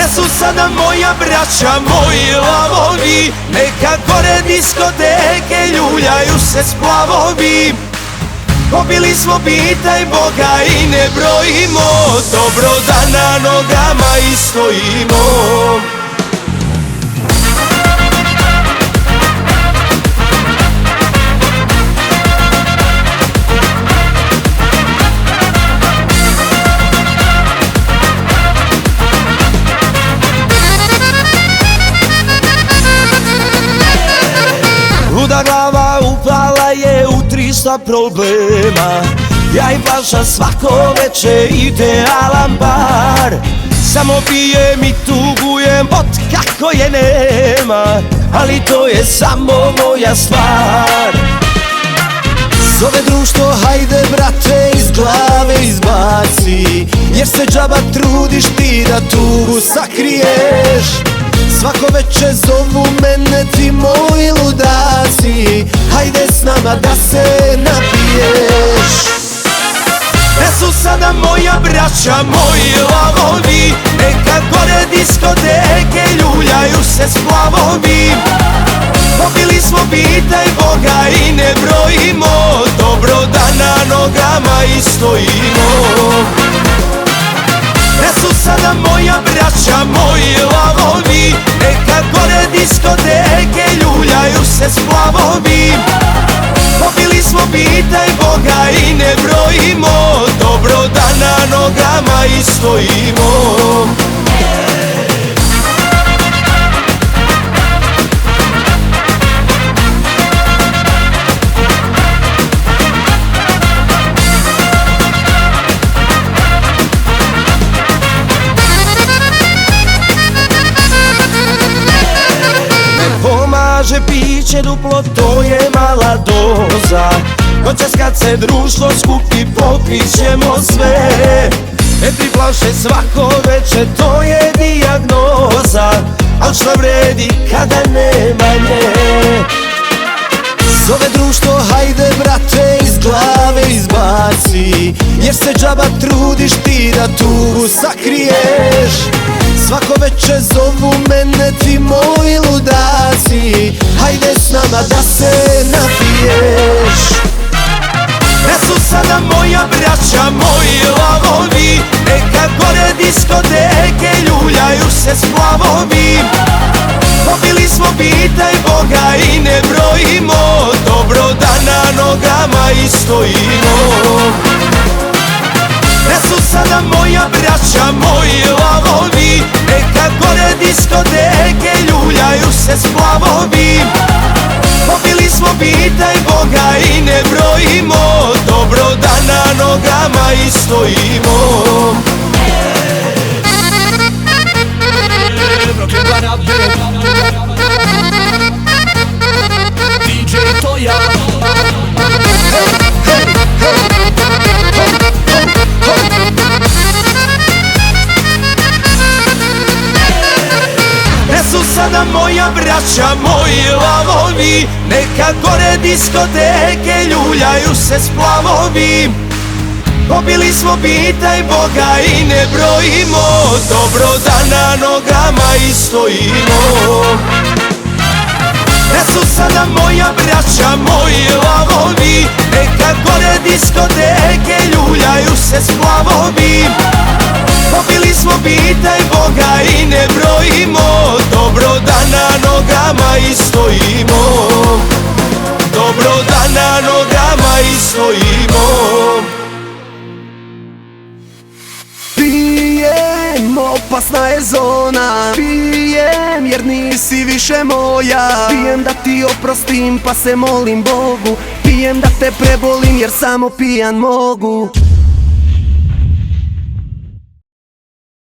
Gde su sada moja braća, moji lavovi? Neka gore diskoteke ljuljaju se splavovi. Pobili smo, pitaj Boga, i ne brojimo. Dobro da na nogama i stojimo. Luda glava upala je u 300 problema. Ja i Balša svako veče idealan bar. Samo pijem i tugujem od kako je nema, ali to je samo moja stvar. Zove društvo, hajde brate, iz glave izbaci, jer se džaba trudiš ti da tugu sakriješ. Svako veče zovu mene ti moji ludaci, hajde s nama da se napiješ. Gde su sada moja braća, moji lavovi? Neka gore diskoteke ljuljaju se splavovi. Pobili smo, pitaj Boga, i ne brojimo. Dobro da na nogama i stojimo. Gde su sada moja braća, moji lavovi? Neka gore diskoteke ljuljaju se splavovi. Pobili smo, pitaj Boga, i ne brojimo. Dobro da na nogama i stojimo. Pomaže piće duplo, to je mala doza. Noćas kad se društvo skupi, popit ćemo sve. Tri flaše svako veče, to je dijagnoza. Al šta vredi kada nema nje? Zove društvo, hajde brate, iz glave izbaci, jer se džaba trudiš ti da tugu sakriješ. Svako veče zovu mene ti moji ludaci, hajde s nama da se napiješ. Gde su sada moja braća, moji lavovi? Neka gore diskoteke ljuljaju se splavovi. Pobili smo, pitaj Boga, i ne brojimo. Dobro da na nogama i stojimo. Gde su sada moja braća, moji lavovi? Neka gore diskoteke ljuljaju se splavovi. Pobili smo, pitaj Boga, i ne brojimo. Dobro da na nogama i stojimo. DJ Toja. Gde su sada moja braća, moji lavovi? Neka gore diskoteke ljuljaju se splavovi. Pobili smo, pitaj Boga, i ne brojimo. Dobro da na nogama i stojimo. Gde su sada moja braća, moji lavovi? Neka gore diskoteke ljuljaju se splavovi. Pobili smo, pitaj Boga, i ne brojimo. Dobro da na nogama i stojimo. Dobro da na nogama i stojimo. Pijem, opasna je zona. Pijem jer nisi više moja. Pijem da ti oprostim pa se molim Bogu. Pijem da te prebolim jer samo pijan mogu.